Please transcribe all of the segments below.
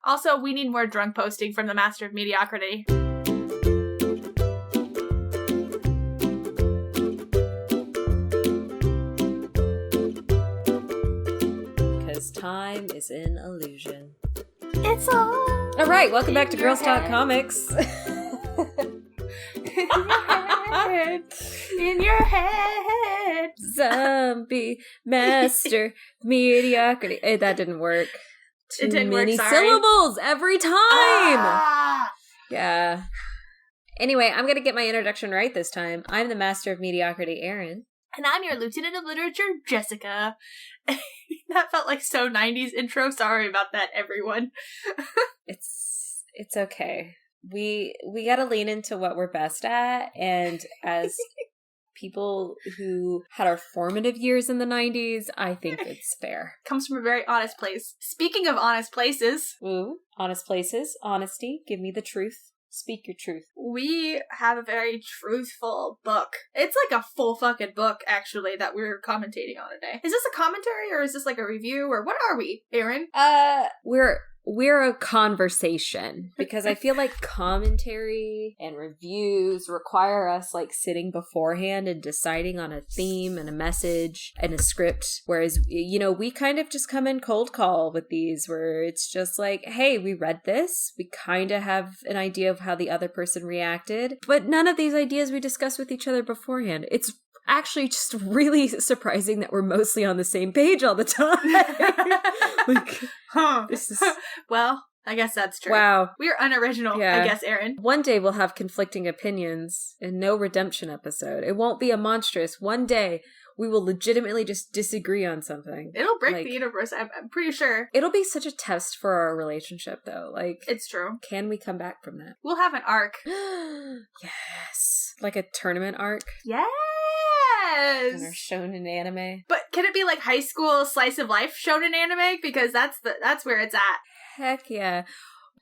Also, we need more drunk posting from the Master of Mediocrity. Because time is an illusion. It's all right, welcome back to Girls Talk Comics. In your head. Zombie Master Mediocrity. That didn't work. It didn't Too many work, sorry. syllables every time. Ah! Yeah. Anyway, I'm going to get my introduction right this time. I'm the Master of Mediocrity, Erin. And I'm your Lieutenant of Literature, Jessica. That felt like so 90s intro. Sorry about that, everyone. It's okay. We got to lean into what we're best at, and as people who had our formative years in the 90s, I think it's fair. Comes from a very honest place. Speaking of honest places. Ooh, honest places, honesty, give me the truth. Speak your truth. We have a very truthful book. It's like a full fucking book, actually, that we're commentating on today. Is this a commentary, or is this like a review, or what are we, Erin? We're a conversation, because I feel like commentary and reviews require us like sitting beforehand and deciding on a theme and a message and a script. Whereas, you know, we kind of just come in cold call with these, where it's just like, hey, we read this. We kind of have an idea of how the other person reacted, but none of these ideas we discuss with each other beforehand. It's actually just really surprising that we're mostly on the same page all the time. This is... Well, I guess that's true. Wow. We're unoriginal, Yeah. I guess, Erin. One day we'll have conflicting opinions and no redemption episode. It won't be a monstrous. One day we will legitimately just disagree on something. It'll break the universe, I'm pretty sure. It'll be such a test for our relationship, though. Like, it's true. Can we come back from that? We'll have an arc. Yes. Like a tournament arc? Yes! And they're shown in anime. But can it be like high school slice of life shown in anime? Because that's where it's at. Heck yeah.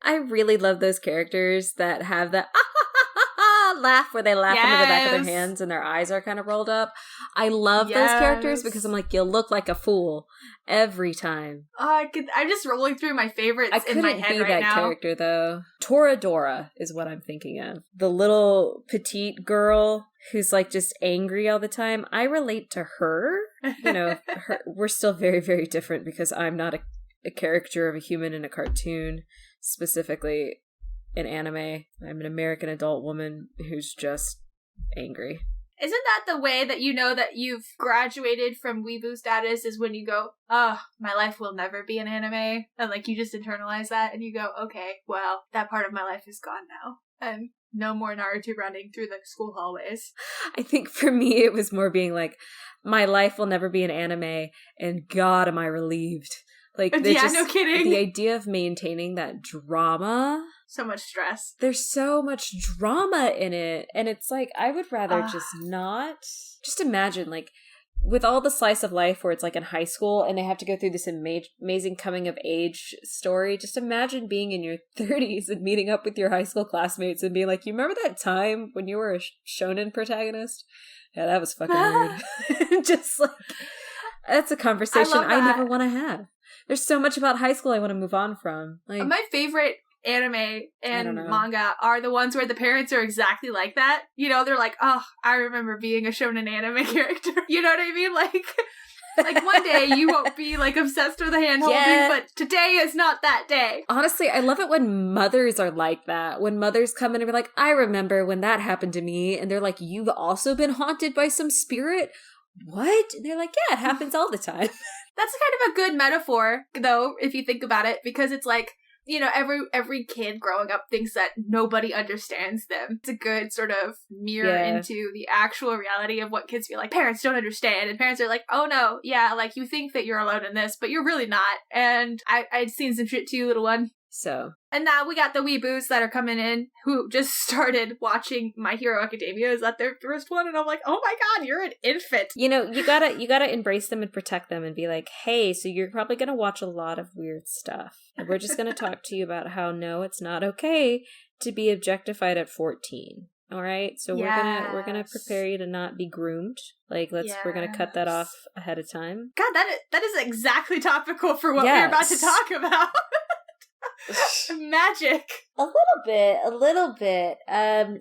I really love those characters that have that laugh where they laugh into the back of their hands and their eyes are kind of rolled up. I love those characters because I'm like, you'll look like a fool every time. I'm just rolling through my favorites in my head right now. I couldn't be that character, though. Toradora is what I'm thinking of. The little petite girl who's like just angry all the time. I relate to her. You know, we're still very, very different because I'm not a character of a human in a cartoon, specifically in anime. I'm an American adult woman who's just angry. Isn't that the way that you know that you've graduated from weeboo status, is when you go, oh, my life will never be an anime? And like you just internalize that and you go, okay, well, that part of my life is gone now. And no more Naruto running through the school hallways. I think for me it was more being like, my life will never be an anime, and God am I relieved. Like, no kidding. The idea of maintaining that drama. So much stress. There's so much drama in it. And it's like, I would rather just not. Just imagine, like, with all the slice of life where it's like in high school and they have to go through this amazing coming of age story. Just imagine being in your 30s and meeting up with your high school classmates and being like, you remember that time when you were a shonen protagonist? Yeah, that was fucking weird. Just like, that's a conversation I never want to have. There's so much about high school I want to move on from. Like, my favorite anime and manga are the ones where the parents are exactly like that. You know, they're like, oh, I remember being a shonen anime character. You know what I mean? Like one day you won't be like obsessed with the hand holding, but today is not that day. Honestly, I love it when mothers are like that. When mothers come in and be like, I remember when that happened to me. And they're like, you've also been haunted by some spirit? What? And they're like, yeah, it happens all the time. That's kind of a good metaphor, though, if you think about it, because it's like, you know, every kid growing up thinks that nobody understands them. It's a good sort of mirror into the actual reality of what kids feel like. Parents don't understand, and parents are like, oh no, yeah, like, you think that you're alone in this, but you're really not. And I'd seen some shit too, little one. So. And now we got the weeboos that are coming in who just started watching My Hero Academia. Is that their first one? And I'm like, oh my god, you're an infant. You know, you gotta embrace them and protect them and be like, hey, so you're probably gonna watch a lot of weird stuff. And we're just gonna talk to you about how, no, it's not okay to be objectified at 14. All right, so we're gonna prepare you to not be groomed. Like, we're gonna cut that off ahead of time. God, that is exactly topical for what we're about to talk about. Magic. A little bit.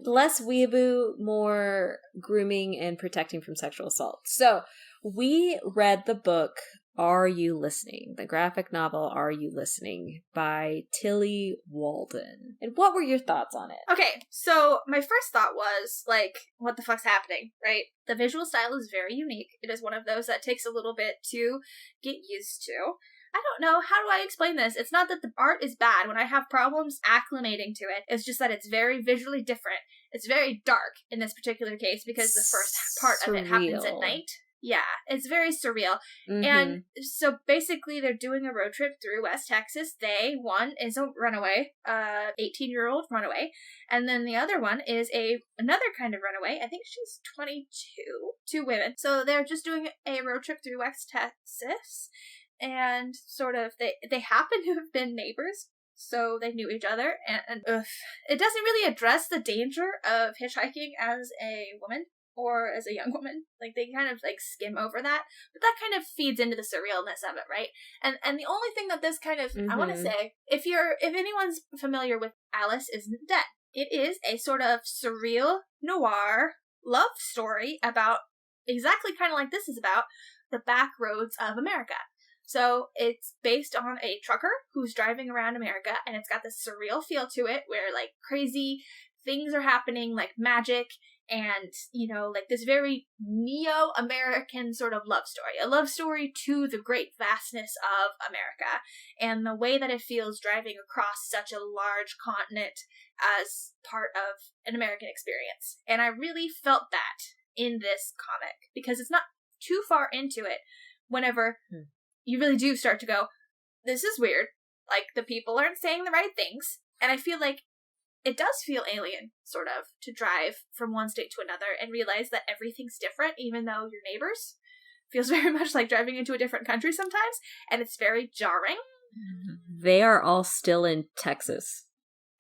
Less weeaboo, more grooming and protecting from sexual assault. So we read the book Are You Listening? The graphic novel Are You Listening by Tillie Walden. And what were your thoughts on it? Okay, so my first thought was, like, what the fuck's happening, right? The visual style is very unique. It is one of those that takes a little bit to get used to. I don't know, how do I explain this? It's not that the art is bad. When I have problems acclimating to it, it's just that it's very visually different. It's very dark in this particular case because the first part of it happens at night. Yeah, it's very surreal. Mm-hmm. And so basically they're doing a road trip through West Texas. One is a runaway, 18-year-old runaway. And then the other one is another kind of runaway. I think she's 22. Two women. So they're just doing a road trip through West Texas. And sort of, they happen to have been neighbors. So they knew each other. And it doesn't really address the danger of hitchhiking as a woman. Or as a young woman. Like, they kind of, like, skim over that. But that kind of feeds into the surrealness of it, right? And the only thing that this kind of, I want to say, if anyone's familiar with Alice Isn't Dead, it is a sort of surreal noir love story about, exactly kind of like this is about, the back roads of America. So it's based on a trucker who's driving around America, and it's got this surreal feel to it where, like, crazy things are happening, like magic, and, you know, like this very neo-American sort of love story. A love story to the great vastness of America, and the way that it feels driving across such a large continent as part of an American experience. And I really felt that in this comic, because it's not too far into it whenever you really do start to go, this is weird. Like, the people aren't saying the right things. And I feel like it does feel alien, sort of, to drive from one state to another and realize that everything's different, even though you're neighbors. Feels very much like driving into a different country sometimes, and it's very jarring. They are all still in Texas.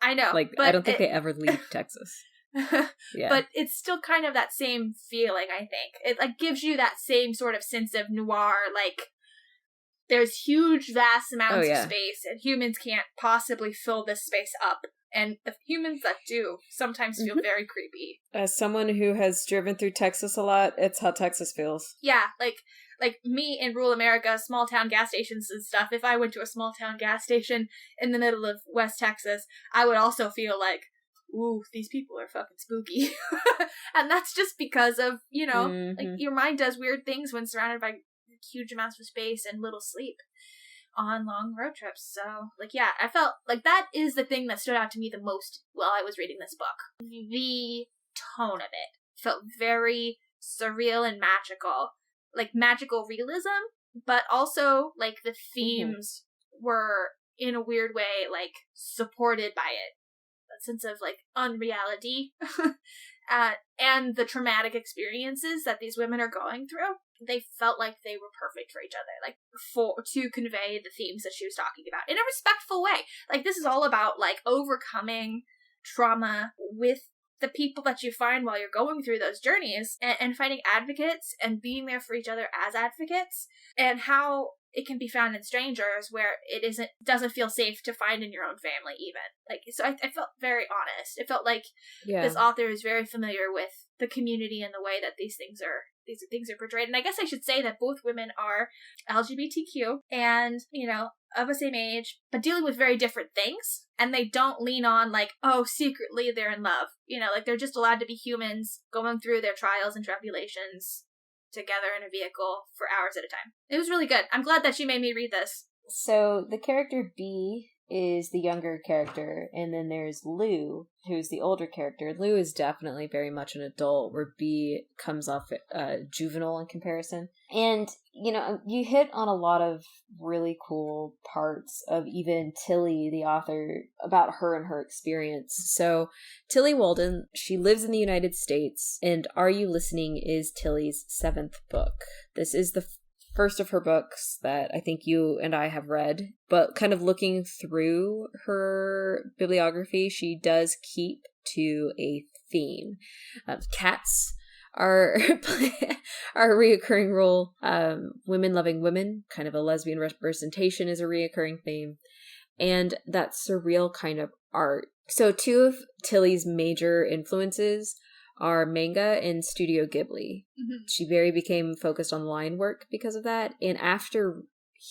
I know. Like, I don't think they ever leave Texas. Yeah. But it's still kind of that same feeling, I think. It, like, gives you that same sort of sense of noir, like, there's huge, vast amounts of space, and humans can't possibly fill this space up. And the humans that do sometimes feel very creepy. As someone who has driven through Texas a lot, it's how Texas feels. Yeah, like me in rural America, small town gas stations and stuff. If I went to a small town gas station in the middle of West Texas, I would also feel like, ooh, these people are fucking spooky. And that's just because of, you know, like, your mind does weird things when surrounded by huge amounts of space and little sleep on long road trips. So, like, yeah, I felt like that is the thing that stood out to me the most while I was reading this book. The tone of it felt very surreal and magical. Like, magical realism, but also, like, the themes were, in a weird way, like, supported by it. A sense of, like, unreality. And the traumatic experiences that these women are going through. They felt like they were perfect for each other, like, to convey the themes that she was talking about in a respectful way. Like, this is all about, like, overcoming trauma with the people that you find while you're going through those journeys, and finding advocates and being there for each other as advocates, and how it can be found in strangers where it doesn't feel safe to find in your own family even. Like, so I felt very honest. It felt like this author is very familiar with the community and the way that these things are portrayed. And I guess I should say that both women are LGBTQ and, you know, of the same age, but dealing with very different things. And they don't lean on, like, oh, secretly they're in love. You know, like, they're just allowed to be humans going through their trials and tribulations together in a vehicle for hours at a time. It was really good. I'm glad that she made me read this. So the character B is the younger character, and then there's Lou, who's the older character. Lou is definitely very much an adult, where B comes off juvenile in comparison. And, you know, you hit on a lot of really cool parts of even Tillie, the author, about her and her experience. So Tillie Walden, she lives in the United States, and Are You Listening is Tillie's 7th book. This is the first of her books that I think you and I have read, but kind of looking through her bibliography, she does keep to a theme. Cats are a reoccurring role. Women loving women, kind of a lesbian representation, is a reoccurring theme. and that surreal kind of art. So two of Tillie's major influences are manga and Studio Ghibli. Mm-hmm. She very became focused on line work because of that. And after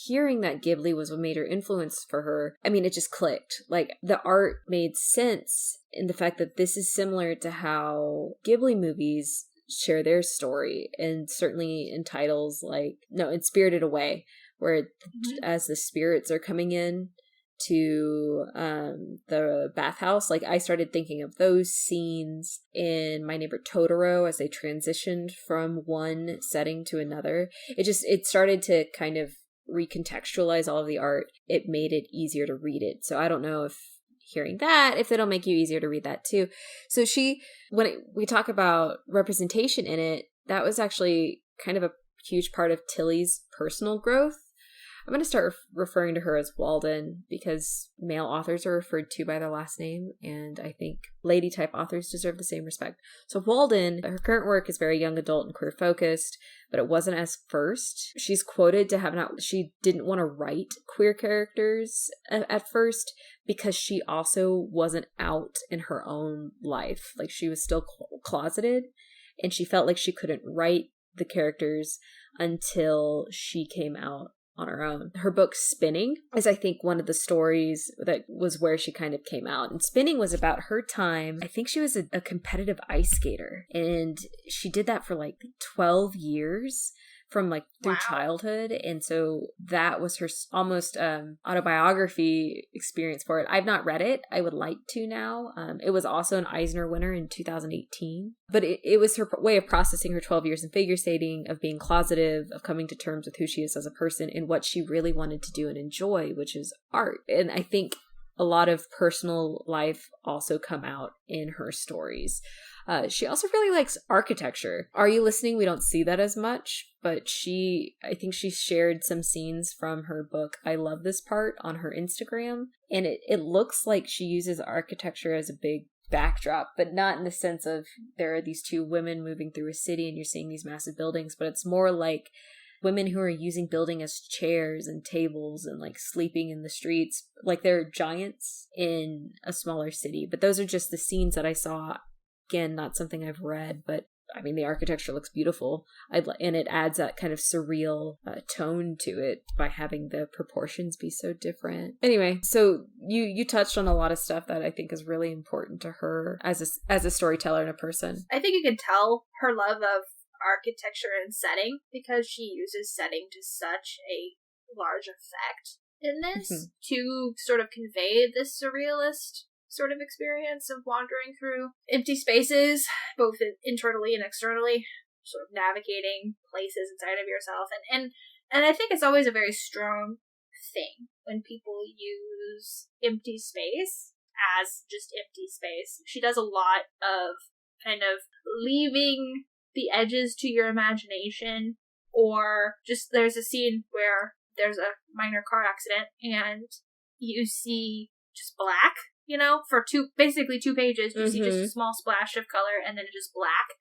hearing that Ghibli was a major influence for her, I mean, it just clicked. Like, the art made sense in the fact that this is similar to how Ghibli movies share their story, and certainly in titles like, in Spirited Away, where as the spirits are coming in to the bathhouse, like, I started thinking of those scenes in My Neighbor Totoro as they transitioned from one setting to another. It started to kind of recontextualize all of the art. It made it easier to read it. So I don't know if hearing that, if it'll make you easier to read that too. So we talk about representation in it, that was actually kind of a huge part of Tillie's personal growth. I'm going to start referring to her as Walden because male authors are referred to by their last name, and I think lady-type authors deserve the same respect. So Walden, her current work is very young adult and queer-focused, but it wasn't as first. She's quoted to have she didn't want to write queer characters at first because she also wasn't out in her own life. Like, she was still closeted, and she felt like she couldn't write the characters until she came out on her own. Her book Spinning is, I think, one of the stories that was where she kind of came out. And Spinning was about her time. I think she was a competitive ice skater, and she did that for like 12 years from like through childhood. And so that was her almost autobiography experience for it. I've not read it. I would like to now. It was also an Eisner winner in 2018. But it was her way of processing her 12 years in figure skating, of being closeted, of coming to terms with who she is as a person and what she really wanted to do and enjoy, which is art. And I think a lot of personal life also come out in her stories. She also really likes architecture. Are You Listening? We don't see that as much, but I think she shared some scenes from her book I Love This Part on her Instagram, and it looks like she uses architecture as a big backdrop, but not in the sense of there are these two women moving through a city and you're seeing these massive buildings, but it's more like women who are using building as chairs and tables and like sleeping in the streets, like they're giants in a smaller city. But those are just the scenes that I saw. Again, not something I've read, but I mean, the architecture looks beautiful. And it adds that kind of surreal tone to it by having the proportions be so different. Anyway, so you touched on a lot of stuff that I think is really important to her as a storyteller and a person. I think you can tell her love of architecture and setting because she uses setting to such a large effect in this to sort of convey this surrealist sort of experience of wandering through empty spaces, both internally and externally, sort of navigating places inside of yourself. And I think it's always a very strong thing when people use empty space as just empty space. She does a lot of kind of leaving the edges to your imagination, or just there's a scene where there's a minor car accident and you see just black. For basically 2 pages, you see just a small splash of color and then just black.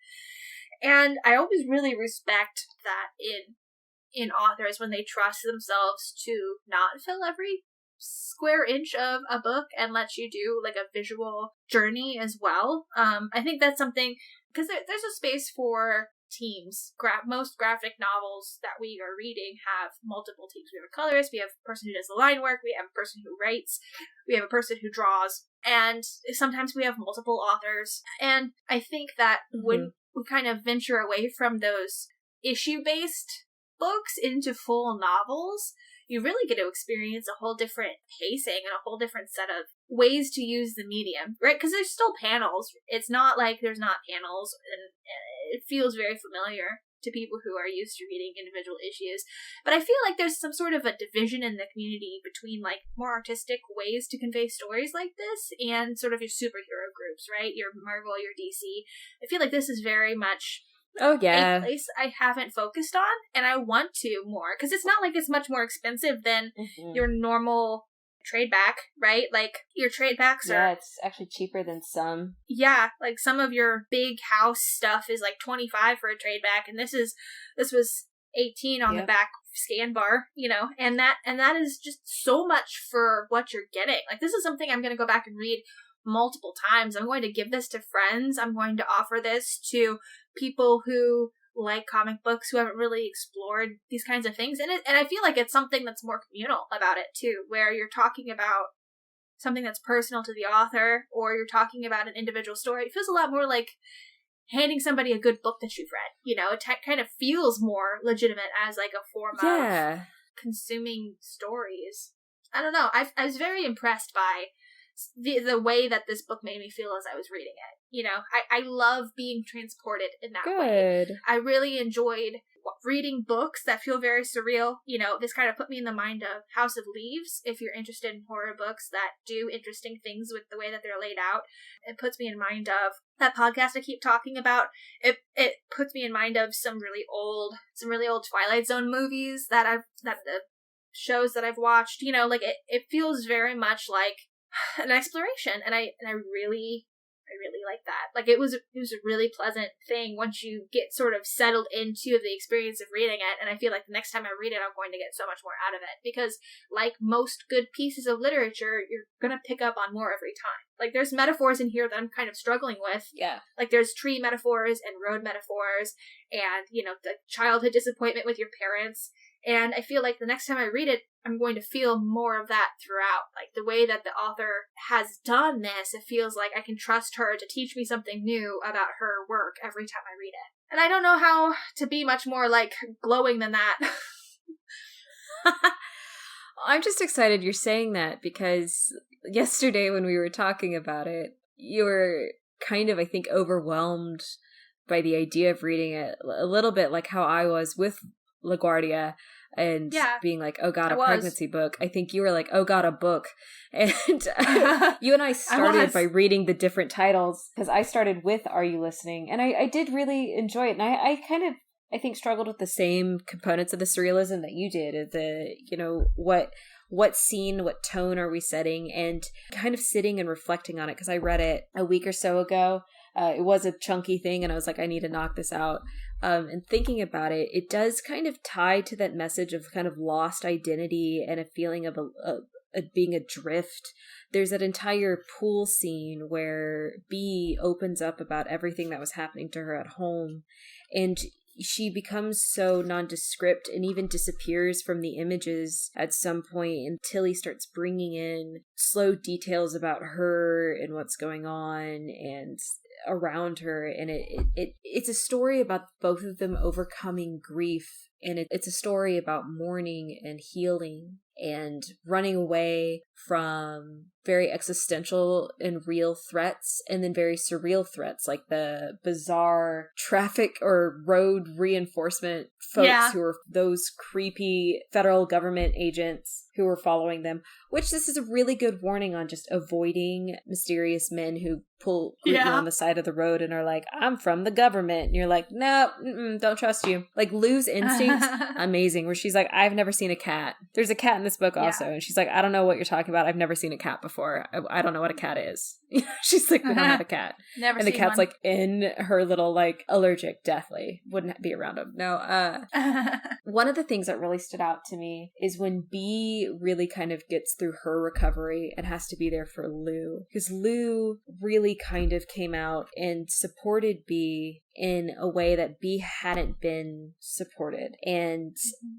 And I always really respect that in authors when they trust themselves to not fill every square inch of a book and let you do like a visual journey as well. I think that's something, because there's a space for teams. Most graphic novels that we are reading have multiple teams. We have a colorist, we have a person who does the line work, we have a person who writes, we have a person who draws, and sometimes we have multiple authors. And I think that when we kind of venture away from those issue-based books into full novels, you really get to experience a whole different pacing and a whole different set of ways to use the medium, right? Because there's still panels. It's not like there's not panels, and it feels very familiar to people who are used to reading individual issues. But I feel like there's some sort of a division in the community between like more artistic ways to convey stories like this and sort of your superhero groups, right? Your Marvel, your DC. I feel like this is very much a place I haven't focused on, and I want to more, because it's not like it's much more expensive than your normal trade back, right? Like your trade backs are it's actually cheaper than some. Yeah, like some of your big house stuff is like $25 for a trade back, and this was $18 on the back scan bar, and that is just so much for what you're getting. Like, this is something I'm going to go back and read multiple times. I'm going to give this to friends. I'm going to offer this to people who like comic books, who haven't really explored these kinds of things. And I feel like it's something that's more communal about it too, where you're talking about something that's personal to the author, or you're talking about an individual story. It feels a lot more like handing somebody a good book that you've read. It kind of feels more legitimate as like a form of consuming stories. I don't know. I was very impressed by the way that this book made me feel as I was reading it. I love being transported in that way. I really enjoyed reading books that feel very surreal. This kind of put me in the mind of House of Leaves. If you're interested in horror books that do interesting things with the way that they're laid out, it puts me in mind of that podcast I keep talking about. It puts me in mind of some really old Twilight Zone movies that the shows that I've watched. It feels very much like an exploration, and I really like that. Like, it was a really pleasant thing once you get sort of settled into the experience of reading it, and I feel like the next time I read it, I'm going to get so much more out of it, because like most good pieces of literature, you're gonna pick up on more every time. Like, there's metaphors in here that I'm kind of struggling with. Yeah. Like, there's tree metaphors and road metaphors, and, the childhood disappointment with your parents, and I feel like the next time I read it, I'm going to feel more of that throughout. Like, the way that the author has done this, it feels like I can trust her to teach me something new about her work every time I read it. And I don't know how to be much more, like, glowing than that. I'm just excited you're saying that, because yesterday when we were talking about it, you were kind of, I think, overwhelmed by the idea of reading it, a little bit like how I was with LaGuardia, and being like, oh god, a pregnancy book. I think you were like, oh god, a book. And you and I started by reading the different titles, because I started with Are You Listening? And I did really enjoy it. And I kind of, I think, struggled with the same components of the surrealism that you did. What scene, what tone are we setting? And kind of sitting and reflecting on it, because I read it a week or so ago. It was a chunky thing, and I was like, I need to knock this out. And thinking about it, it does kind of tie to that message of kind of lost identity and a feeling of being adrift. There's that entire pool scene where Bea opens up about everything that was happening to her at home, and she becomes so nondescript and even disappears from the images at some point, and Tillie starts bringing in slow details about her and what's going on and around her, and it's a story about both of them overcoming grief, and it's a story about mourning and healing and running away from very existential and real threats, and then very surreal threats like the bizarre traffic or road reinforcement folks who are those creepy federal government agents who were following them, which this is a really good warning on just avoiding mysterious men who pull you on the side of the road and are like, I'm from the government, and you're like, no, don't trust you. Like, Lou's instincts, amazing, where she's like, I've never seen a cat. There's a cat in this book also, and she's like, I don't know what you're talking about. I've never seen a cat before. I don't know what a cat is. She's like, we don't have a cat. Never and the seen cat's one. like in her little like allergic, deathly, wouldn't be around him. No. One of the things that really stood out to me is when Bea really kind of gets through her recovery and has to be there for Lou, because Lou really kind of came out and supported Bea in a way that Bea hadn't been supported, and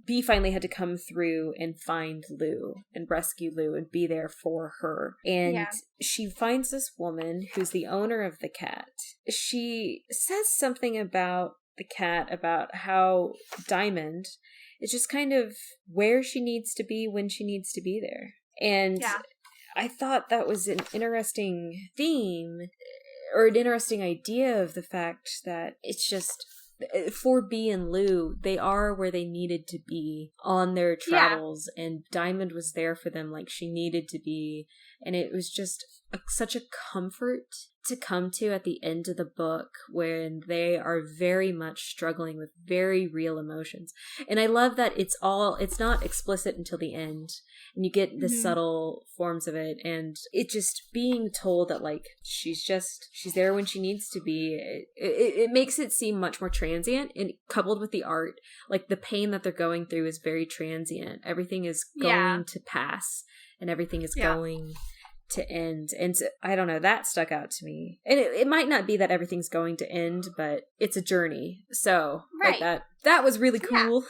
Bea finally had to come through and find Lou and rescue Lou and be there for her. And she finds this woman who's the owner of the cat. She says something about the cat, about how Diamond is just kind of where she needs to be when she needs to be there. And I thought that was an interesting theme, or an interesting idea, of the fact that it's just, for Bea and Lou, they are where they needed to be on their travels, and Diamond was there for them like she needed to be, And it was just such a comfort to come to at the end of the book when they are very much struggling with very real emotions. And I love that it's not explicit until the end, and you get the subtle forms of it, and it just being told that like she's there when she needs to be. It makes it seem much more transient, and coupled with the art, like the pain that they're going through is very transient. Everything is going to pass, and everything is going to end. And so, I don't know, that stuck out to me. And it might not be that everything's going to end, but it's a journey. So like that was really cool.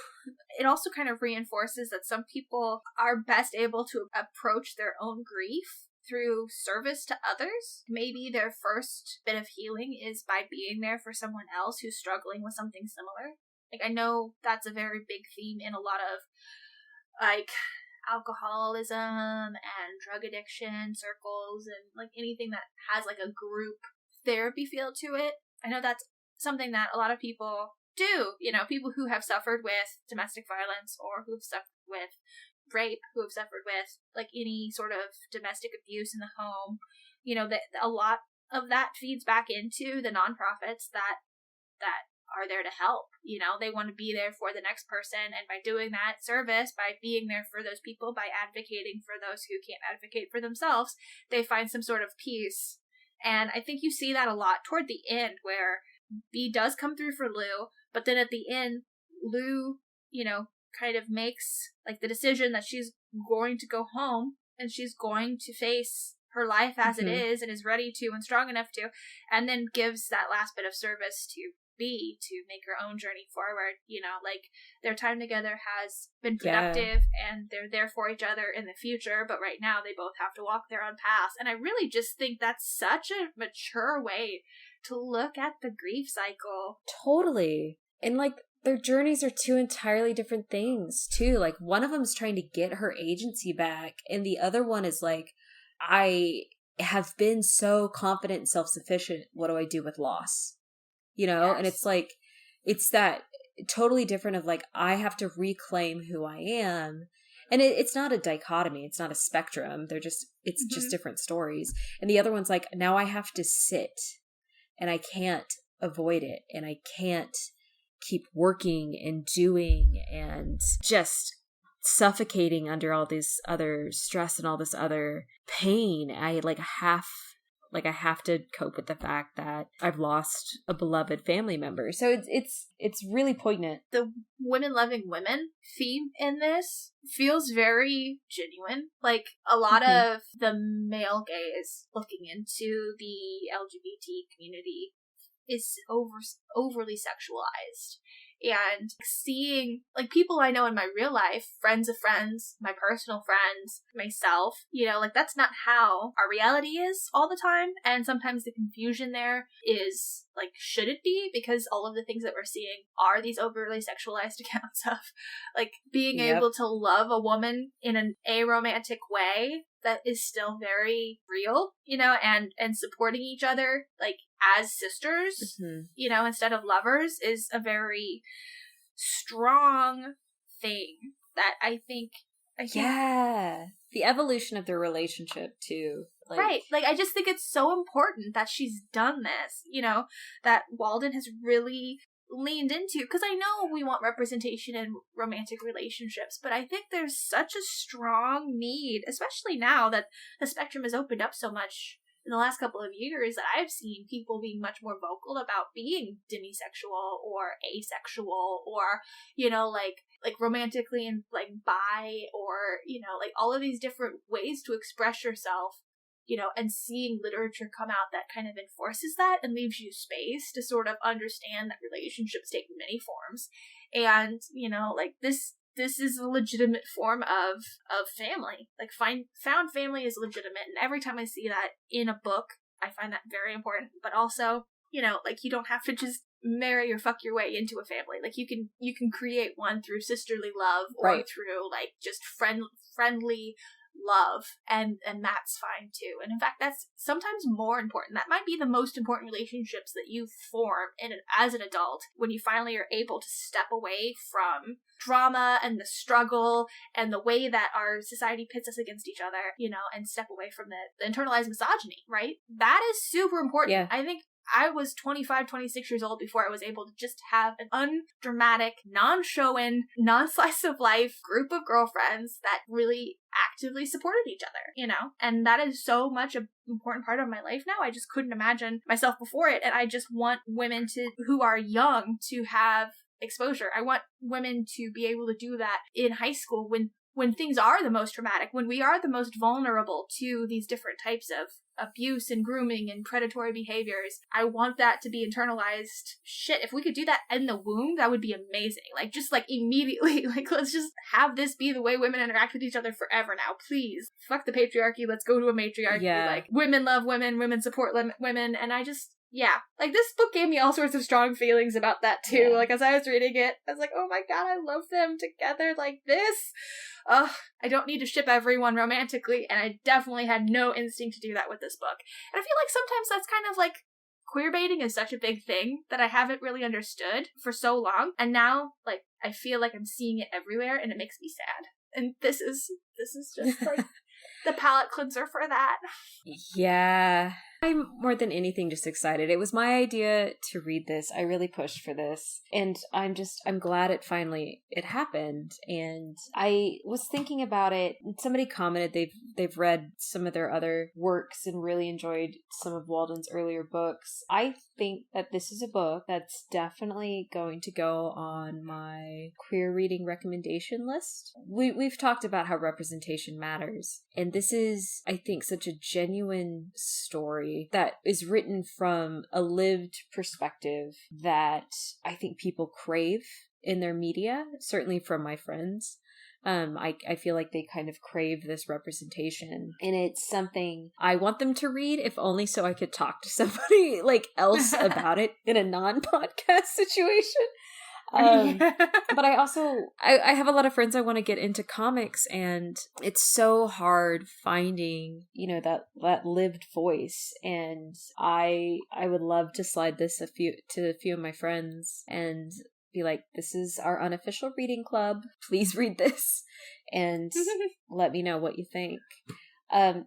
It also kind of reinforces that some people are best able to approach their own grief through service to others. Maybe their first bit of healing is by being there for someone else who's struggling with something similar. Like, I know that's a very big theme in a lot of like alcoholism and drug addiction circles, and like anything that has like a group therapy feel to it. I know that's something that a lot of people do, you know, people who have suffered with domestic violence or who have suffered with rape, who have suffered with like any sort of domestic abuse in the home, you know, that a lot of that feeds back into the nonprofits that are there to help. You know, they want to be there for the next person, and by doing that service, by being there for those people, by advocating for those who can't advocate for themselves, they find some sort of peace. And I think you see that a lot toward the end, where B does come through for Lou, but then at the end, Lou, you know, kind of makes like the decision that she's going to go home and she's going to face her life as it is, and is ready to and strong enough to, and then gives that last bit of service to B to make her own journey forward. You know, like their time together has been productive and they're there for each other in the future, but right now they both have to walk their own paths. And I really just think that's such a mature way to look at the grief cycle. Totally. And like their journeys are two entirely different things too. Like one of them is trying to get her agency back, and the other one is like, I have been so confident and self-sufficient. What do I do with loss? You know? Yes. And it's like, it's that totally different of like, I have to reclaim who I am. And it's not a dichotomy. It's not a spectrum. They're just, it's just different stories. And the other one's like, now I have to sit and I can't avoid it. And I can't keep working and doing and just suffocating under all this other stress and all this other pain. I have to cope with the fact that I've lost a beloved family member. So it's really poignant. The women loving women theme in this feels very genuine. Like a lot of the male gaze looking into the LGBT community is overly sexualized. And seeing, like, people I know in my real life, friends of friends, my personal friends, myself, you know, like, that's not how our reality is all the time. And sometimes the confusion there is, like, should it be? Because all of the things that we're seeing are these overly sexualized accounts of, like, being able to love a woman in an aromantic way that is still very real, you know, and supporting each other, like, as sisters, you know, instead of lovers, is a very strong thing that I think the evolution of their relationship too, like, right, like I just think it's so important that she's done this, you know, that Walden has really leaned into, because I know we want representation in romantic relationships, but I think there's such a strong need, especially now that the spectrum has opened up so much in the last couple of years, that I've seen people being much more vocal about being demisexual or asexual, or, you know, like romantically and like bi, or, you know, like all of these different ways to express yourself, you know, and seeing literature come out that kind of enforces that and leaves you space to sort of understand that relationships take many forms. And, you know, like this is a legitimate form of family. Like found family is legitimate, and every time I see that in a book, I find that very important. But also, you know, like you don't have to just marry or fuck your way into a family. Like you can create one through sisterly love, or through like just friendly love, and that's fine too. And in fact, that's sometimes more important. That might be the most important relationships that you form as an adult, when you finally are able to step away from drama and the struggle and the way that our society pits us against each other, and step away from the internalized misogyny, right? That is super important. Yeah. I think I was 25, 26 years old before I was able to just have an undramatic, non-showing, non-slice of life group of girlfriends that really actively supported each other, And that is so much an important part of my life now. I just couldn't imagine myself before it. And I just want women who are young to have exposure. I want women to be able to do that in high school when things are the most traumatic, when we are the most vulnerable to these different types of abuse and grooming and predatory behaviors. I want that to be internalized. Shit, if we could do that in the womb, that would be amazing. Just immediately, let's just have this be the way women interact with each other forever now, please. Fuck the patriarchy, let's go to a matriarchy. Yeah. Women love women, women support women, and I just... Yeah, this book gave me all sorts of strong feelings about that too. Yeah. As I was reading it, I was like, oh my god, I love them together like this. I don't need to ship everyone romantically, and I definitely had no instinct to do that with this book. And I feel like sometimes that's kind of queer baiting is such a big thing that I haven't really understood for so long, and now, I feel like I'm seeing it everywhere, and it makes me sad. And this is just, the palate cleanser for that. Yeah. I'm more than anything just excited. It was my idea to read this. I really pushed for this. And I'm glad it happened. And I was thinking about it. Somebody commented they've read some of their other works and really enjoyed some of Walden's earlier books. I think that this is a book that's definitely going to go on my queer reading recommendation list. We've talked about how representation matters. And this is, I think, such a genuine story that is written from a lived perspective that I think people crave in their media, certainly from my friends. I feel like they kind of crave this representation, and it's something I want them to read, if only so I could talk to somebody else about it in a non-podcast situation. But I also, I have a lot of friends I want to get into comics, and it's so hard finding, that lived voice. And I would love to slide this to a few of my friends and be like, this is our unofficial reading club. Please read this and let me know what you think.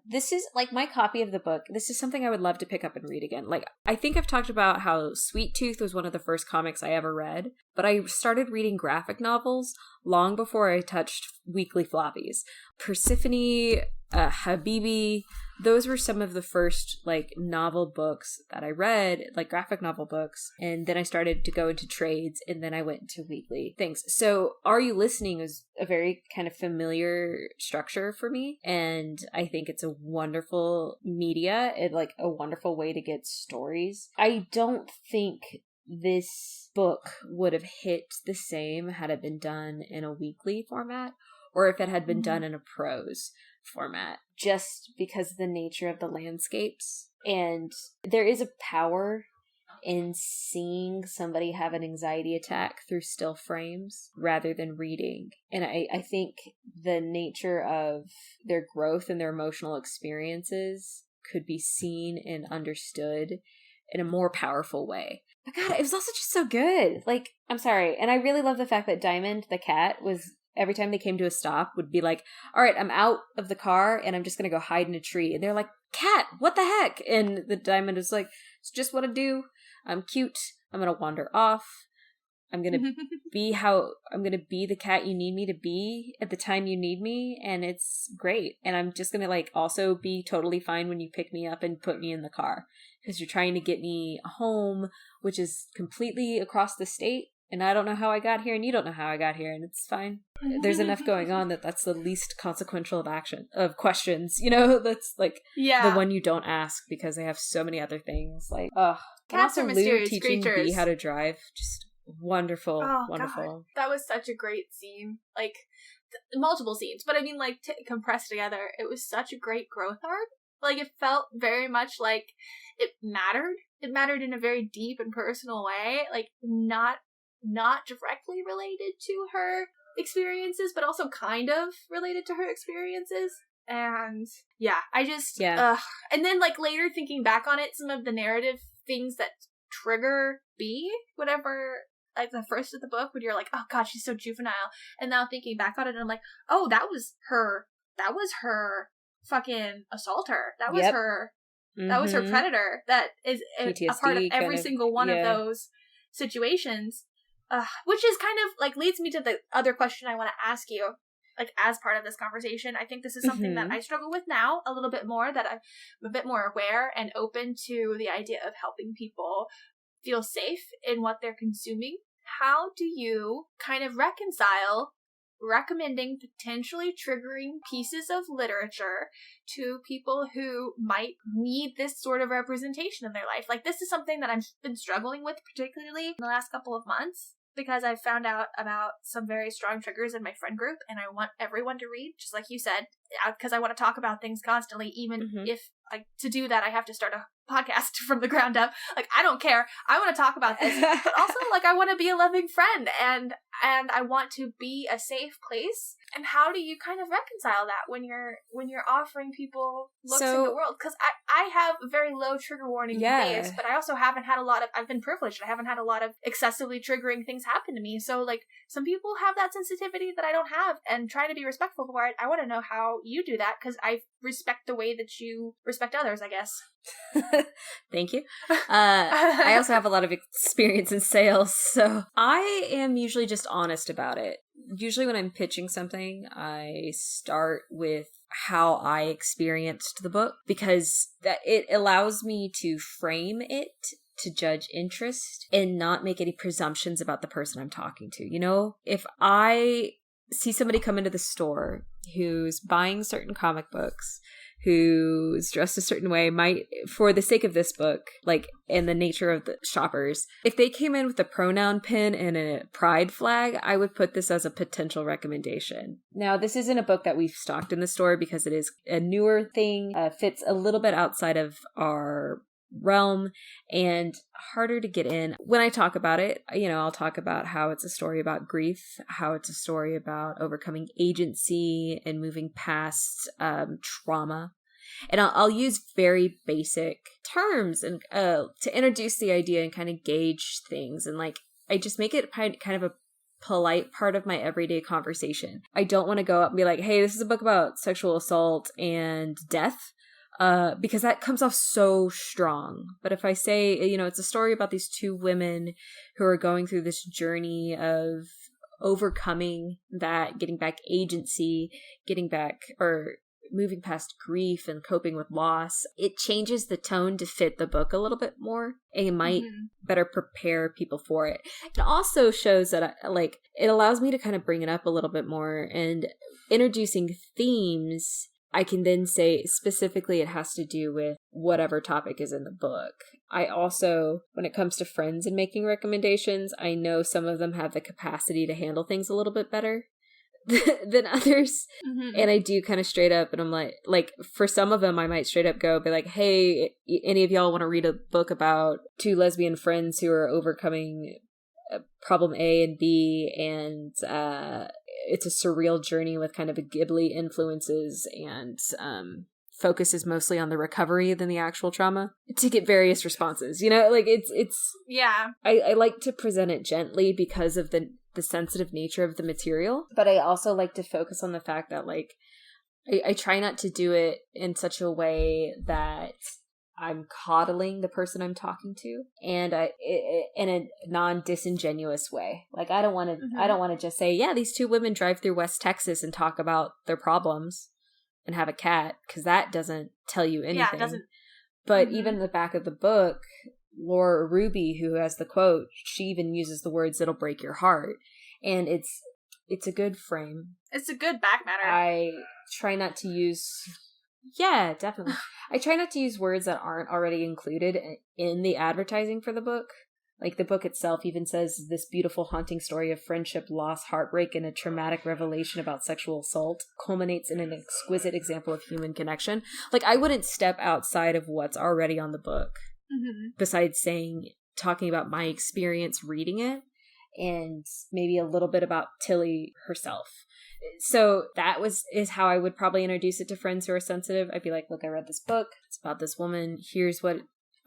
This is my copy of the book. This is something I would love to pick up and read again. I think I've talked about how Sweet Tooth was one of the first comics I ever read, but I started reading graphic novels long before I touched weekly floppies. Persephone, Habibi, those were some of the first novel books that I read, graphic novel books. And then I started to go into trades, and then I went to weekly things. So Are You Listening is a very kind of familiar structure for me. And I think it's a wonderful media and a wonderful way to get stories. I don't think this book would have hit the same had it been done in a weekly format, or if it had been done in a prose format, just because of the nature of the landscapes. And there is a power in seeing somebody have an anxiety attack through still frames rather than reading. And I think the nature of their growth and their emotional experiences could be seen and understood in a more powerful way. But God, it was also just so good. I'm sorry. And I really love the fact that Diamond, the cat, was... every time they came to a stop, would be like, all right, I'm out of the car and I'm just going to go hide in a tree. And they're like, cat, what the heck? And the Diamond is like, it's just what I do. I'm cute. I'm going to wander off. I'm going to I'm going to be the cat you need me to be at the time you need me. And it's great. And I'm just going to also be totally fine when you pick me up and put me in the car, because you're trying to get me home, which is completely across the state. And I don't know how I got here, and you don't know how I got here, and it's fine. There's enough going on that's the least consequential of questions, that's the one you don't ask because they have so many other things. Cats are mysterious teaching creatures. Bee how to drive, just wonderful, oh, wonderful. God. That was such a great scene. Multiple scenes, but I mean, compressed together. It was such a great growth arc. It felt very much like it mattered. It mattered in a very deep and personal way. Not directly related to her experiences, but also kind of related to her experiences. And yeah, and then like later thinking back on it, some of the narrative things that trigger B, whatever, like the first of the book when you're like, oh god, she's so juvenile. And now thinking back on it, I'm like, oh, that was her fucking assaulter. That was her. That was her predator. That is PTSD, a part of every single one of those situations. Which is kind of like leads me to the other question I want to ask you. Like as part of this conversation, I think this is something that I struggle with now a little bit more, that I'm a bit more aware and open to the idea of helping people feel safe in what they're consuming. How do you kind of reconcile recommending potentially triggering pieces of literature to people who might need this sort of representation in their life? Like, this is something that I've been struggling with, particularly in the last couple of months, because I found out about some very strong triggers in my friend group, and I want everyone to read, just like you said, because I want to talk about things constantly, even if, like, to do that, I have to start a podcast from the ground up. Like, I don't care. I want to talk about this, but also, like, I want to be a loving friend, and I want to be a safe place. And how do you kind of reconcile that when you're offering people looks in the world? Because I have a very low trigger warning base, but I also haven't had I've been privileged. I haven't had a lot of excessively triggering things happen to me. So, like, some people have that sensitivity that I don't have, and trying to be respectful for it. I want to know how you do that, because I respect the way that you respect others, I guess. Thank you. I also have a lot of experience in sales, so I am usually just honest about it. Usually when I'm pitching something, I start with how I experienced the book, because that it allows me to frame it, to judge interest, and not make any presumptions about the person I'm talking to. You know, if I see somebody come into the store who's buying certain comic books, who's dressed a certain way, might, for the sake of this book, like, in the nature of the shoppers, if they came in with a pronoun pin and a pride flag, I would put this as a potential recommendation. Now, this isn't a book that we've stocked in the store because it is a newer thing, fits a little bit outside of our realm and harder to get in. When I talk about it, you know, I'll talk about how it's a story about grief, how it's a story about overcoming agency and moving past trauma. And I'll use very basic terms and to introduce the idea and kind of gauge things. And like, I just make it kind of a polite part of my everyday conversation. I don't want to go up and be like, hey, this is a book about sexual assault and death. Because that comes off so strong. But if I say, you know, it's a story about these two women who are going through this journey of overcoming that, getting back agency, getting back, or moving past grief and coping with loss, it changes the tone to fit the book a little bit more, and it might better prepare people for it. It also shows that, it allows me to kind of bring it up a little bit more, and introducing themes, I can then say specifically it has to do with whatever topic is in the book. I also, when it comes to friends and making recommendations, I know some of them have the capacity to handle things a little bit better than others. And I do kind of straight up, and I'm like for some of them I might straight up be like, hey, any of y'all want to read a book about two lesbian friends who are overcoming problem A and B, and it's a surreal journey with kind of a Ghibli influences, and focuses mostly on the recovery than the actual trauma, to get various responses. You know, like it's yeah. I like to present it gently because of the sensitive nature of the material, but I also like to focus on the fact that, like, I try not to do it in such a way that I'm coddling the person I'm talking to, and in a non-disingenuous way. Like, I don't want to just say, yeah, these two women drive through West Texas and talk about their problems and have a cat, because that doesn't tell you anything. Yeah, it doesn't. But even in the back of the book, Laura Ruby, who has the quote, she even uses the words "it'll break your heart," and it's a good frame. It's a good back matter. I try not to use. Yeah, definitely. I try not to use words that aren't already included in the advertising for the book. Like, the book itself even says this beautiful, haunting story of friendship, loss, heartbreak, and a traumatic revelation about sexual assault culminates in an exquisite example of human connection. Like, I wouldn't step outside of what's already on the book, besides talking about my experience reading it. and maybe a little bit about Tillie herself. So that is how I would probably introduce it to friends who are sensitive. I'd be like, look, I read this book. It's about this woman. Here's what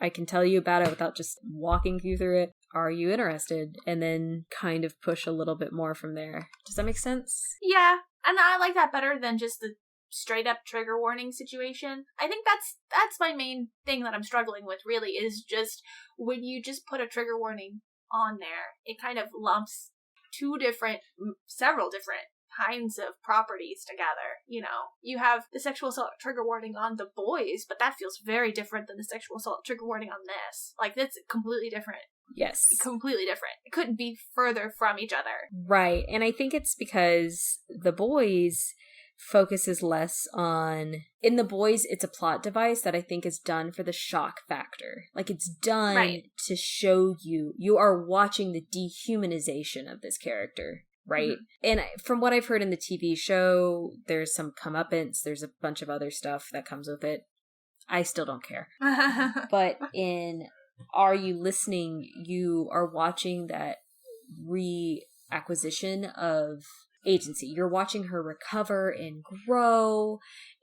I can tell you about it without just walking you through it. Are you interested? And then kind of push a little bit more from there. Does that make sense? Yeah. And I like that better than just the straight up trigger warning situation. I think that's my main thing that I'm struggling with, really, is just when you just put a trigger warning on there, it kind of lumps several different kinds of properties together. You know, you have the sexual assault trigger warning on The Boys, but that feels very different than the sexual assault trigger warning on this. Like, that's completely different. Yes. Completely different. It couldn't be further from each other. Right. And I think it's because The Boys focuses less on, in The Boys, it's a plot device that I think is done for the shock factor. Like, it's done to show you are watching the dehumanization of this character, right? Mm-hmm. And from what I've heard in the TV show, there's some comeuppance, there's a bunch of other stuff that comes with it. I still don't care. But in Are You Listening, you are watching that reacquisition of agency. You're watching her recover and grow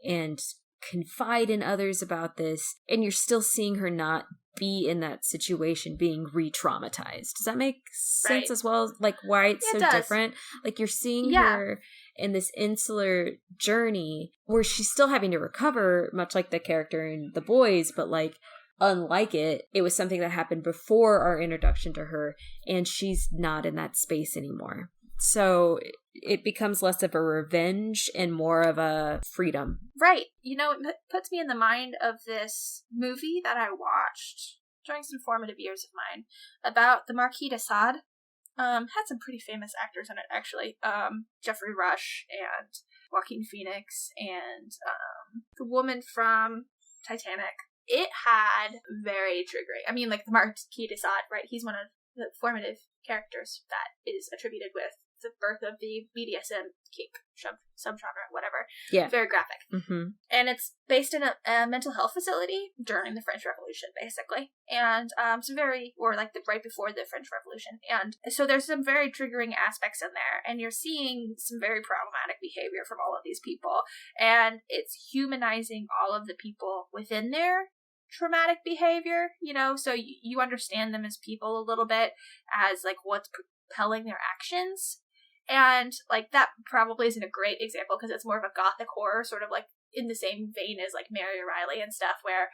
and confide in others about this, and you're still seeing her not be in that situation being re-traumatized. Does that make sense as well? Like, why it's so different? Like, you're seeing her in this insular journey where she's still having to recover, much like the character in The Boys, but like, unlike it was something that happened before our introduction to her, and she's not in that space anymore. So it becomes less of a revenge and more of a freedom. Right. You know, it puts me in the mind of this movie that I watched during some formative years of mine about the Marquis de Sade. Had some pretty famous actors in it, actually. Jeffrey Rush and Joaquin Phoenix and the woman from Titanic. It had very triggering. I mean, like, the Marquis de Sade, right? He's one of the formative characters that is attributed with the birth of the BDSM kink subgenre, whatever. Yeah. Very graphic. Mm-hmm. And it's based in a mental health facility during the French Revolution, basically. And right before the French Revolution. And so there's some very triggering aspects in there. And you're seeing some very problematic behavior from all of these people. And it's humanizing all of the people within their traumatic behavior, you know, so you understand them as people a little bit, as like what's propelling their actions. And like, that probably isn't a great example because it's more of a gothic horror, sort of like in the same vein as like Mary O'Reilly and stuff, where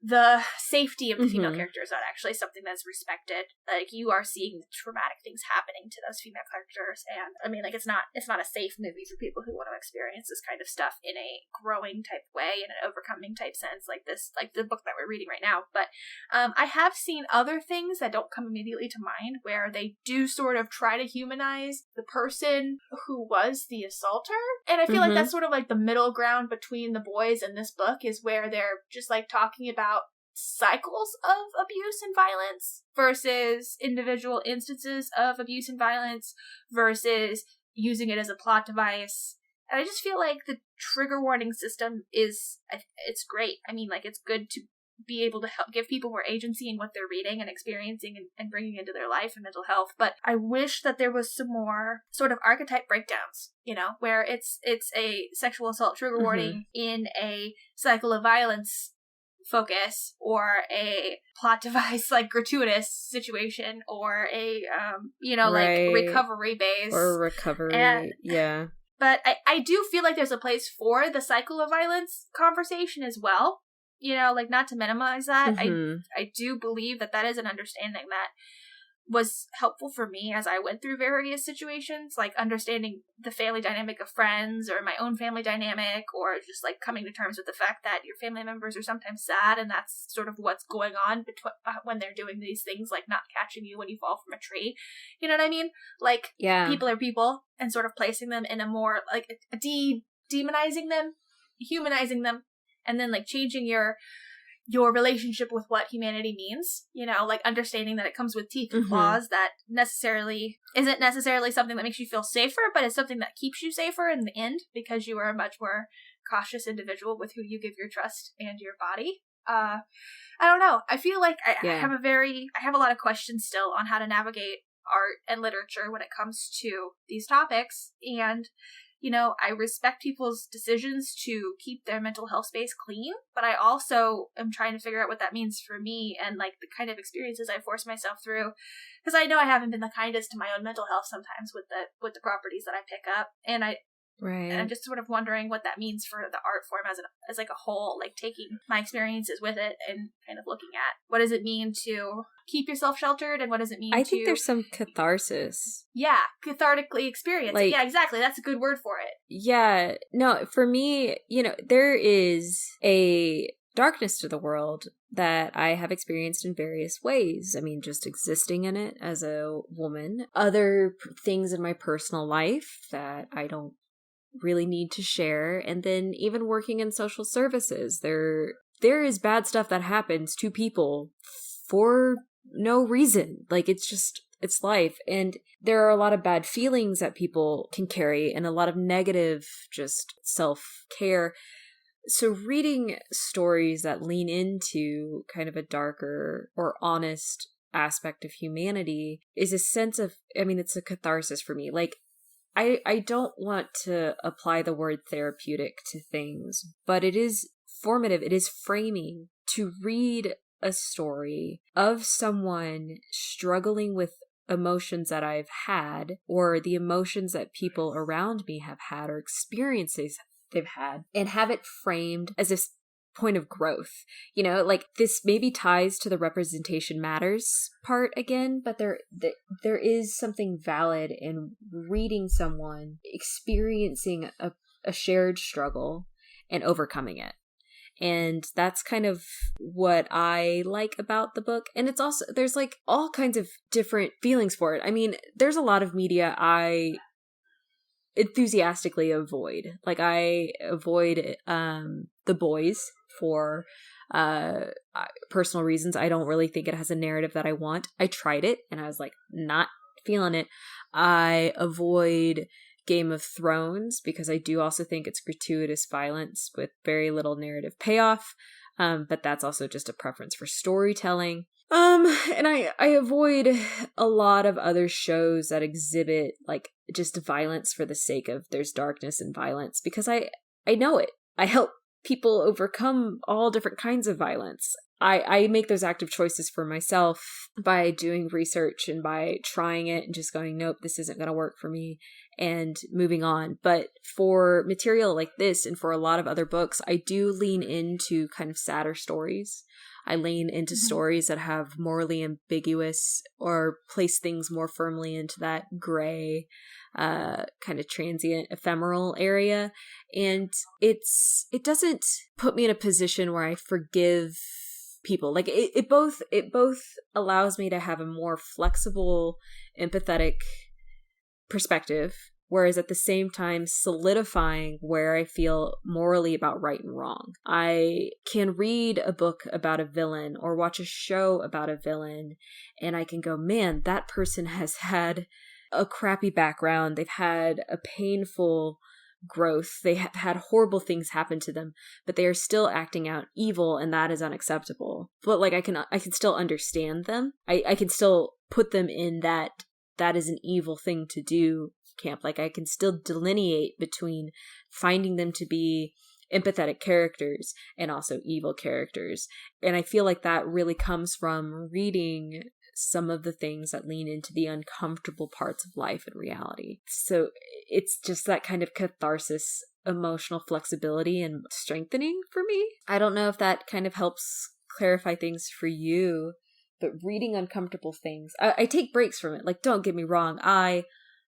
the safety of the female characters is not actually something that's respected. Like, you are seeing traumatic things happening to those female characters, and I mean, like, it's not a safe movie for people who want to experience this kind of stuff in a growing type way, in an overcoming type sense, like this, like the book that we're reading right now. But I have seen other things that don't come immediately to mind where they do sort of try to humanize the person who was the assaulter, and I feel like that's sort of like the middle ground between The Boys and this book, is where they're just like talking about cycles of abuse and violence versus individual instances of abuse and violence versus using it as a plot device. And I just feel like the trigger warning system it's great. I mean, like, it's good to be able to help give people more agency in what they're reading and experiencing and bringing into their life and mental health. But I wish that there was some more sort of archetype breakdowns, you know, where it's a sexual assault trigger warning in a cycle of violence focus, or a plot device like gratuitous situation, or a like recovery base, or recovery. But I do feel like there's a place for the cycle of violence conversation as well, you know, like, not to minimize that. I do believe that is an understanding that was helpful for me as I went through various situations, like understanding the family dynamic of friends, or my own family dynamic, or just like coming to terms with the fact that your family members are sometimes sad, and that's sort of what's going on when they're doing these things, like not catching you when you fall from a tree. You know what I mean? Like, people are people, and sort of placing them in a more like demonizing them, humanizing them, and then like changing your relationship with what humanity means, you know, like understanding that it comes with teeth and claws, that isn't necessarily something that makes you feel safer, but it's something that keeps you safer in the end, because you are a much more cautious individual with who you give your trust and your body. I don't know. I feel like I have a lot of questions still on how to navigate art and literature when it comes to these topics. And, you know, I respect people's decisions to keep their mental health space clean, but I also am trying to figure out what that means for me and like the kind of experiences I force myself through. Because I know I haven't been the kindest to my own mental health sometimes with the properties that I pick up. And I'm just sort of wondering what that means for the art form as like a whole, like taking my experiences with it and kind of looking at what does it mean to keep yourself sheltered and what does it mean I think there's some catharsis. Yeah, cathartically experience it. Yeah, exactly. That's a good word for it. Yeah. No, for me, you know, there is a darkness to the world that I have experienced in various ways. I mean, just existing in it as a woman. Other things in my personal life that I don't really need to share. And then even working in social services, there is bad stuff that happens to people for no reason. Like, it's life. And there are a lot of bad feelings that people can carry and a lot of negative just self-care. So reading stories that lean into kind of a darker or honest aspect of humanity is a sense of, I mean, it's a catharsis for me. Like, I don't want to apply the word therapeutic to things, but it is formative. It is framing to read a story of someone struggling with emotions that I've had or the emotions that people around me have had or experiences they've had and have it framed as this point of growth. You know, like this maybe ties to the representation matters part again, but there is something valid in reading someone experiencing a shared struggle and overcoming it. And that's kind of what I like about the book. And it's also, there's like all kinds of different feelings for it. I mean, there's a lot of media I enthusiastically avoid. Like I avoid The Boys for personal reasons. I don't really think it has a narrative that I want. I tried it and I was like not feeling it. I avoid Game of Thrones because I do also think it's gratuitous violence with very little narrative payoff. But that's also just a preference for storytelling. And I avoid a lot of other shows that exhibit like just violence for the sake of there's darkness and violence because I know it. I help people overcome all different kinds of violence. I make those active choices for myself by doing research and by trying it and just going, nope, this isn't going to work for me and moving on. But for material like this and for a lot of other books, I do lean into kind of sadder stories. I lean into stories that have morally ambiguous or place things more firmly into that gray, kind of transient, ephemeral area. And it doesn't put me in a position where I forgive people. Like it both allows me to have a more flexible, empathetic perspective, whereas at the same time solidifying where I feel morally about right and wrong. I can read a book about a villain or watch a show about a villain and I can go, man, that person has had a crappy background. They've had a painful growth. They have had horrible things happen to them, but they are still acting out evil and that is unacceptable. But like I can still understand them. I can still put them in that is an evil thing to do camp. Like I can still delineate between finding them to be empathetic characters and also evil characters. And I feel like that really comes from reading some of the things that lean into the uncomfortable parts of life and reality. So it's just that kind of catharsis, emotional flexibility and strengthening for me. I don't know if that kind of helps clarify things for you, but reading uncomfortable things, I take breaks from it. Like, don't get me wrong, I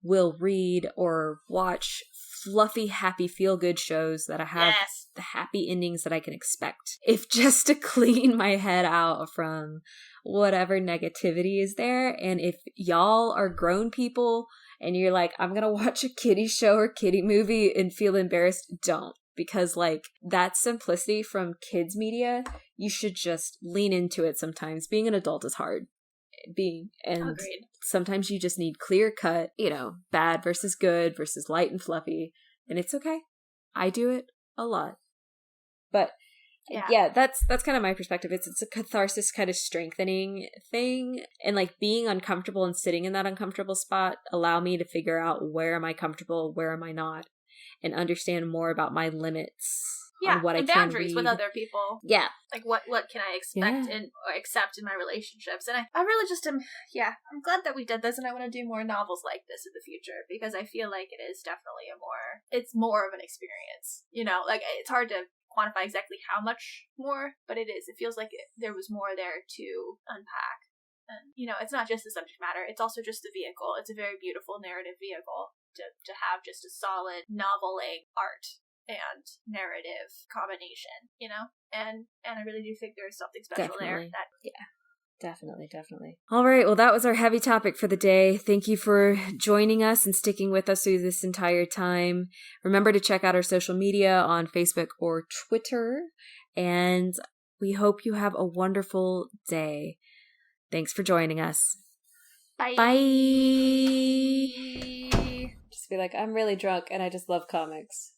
will read or watch fluffy, happy, feel-good shows that I have the happy endings that I can expect. If just to clean my head out from whatever negativity is there. And if y'all are grown people and you're like, I'm gonna watch a kiddie show or kiddie movie and feel embarrassed, don't. Because like that simplicity from kids media, you should just lean into it sometimes. Being an adult is hard. Agreed. Sometimes you just need clear cut, bad versus good versus light and fluffy, and it's okay. I do it a lot. But Yeah, that's kind of my perspective. It's a catharsis kind of strengthening thing, and like being uncomfortable and sitting in that uncomfortable spot allow me to figure out where am I comfortable, where am I not, and understand more about my limits on what I can boundaries read. with other people. Yeah, like what can I expect and or accept in my relationships, and I really just am I'm glad that we did this, and I want to do more novels like this in the future, because I feel like it is definitely it's more of an experience, like it's hard to quantify exactly how much more, but it feels like there was more there to unpack. And it's not just the subject matter, it's also just the vehicle. It's a very beautiful narrative vehicle to have just a solid noveling art and narrative combination, and I really do think there's something special there. Definitely. All right, well, that was our heavy topic for the day. Thank you for joining us and sticking with us through this entire time. Remember to check out our social media on Facebook or Twitter, and we hope you have a wonderful day. Thanks for joining us. Bye. Bye. Just be like, I'm really drunk and I just love comics.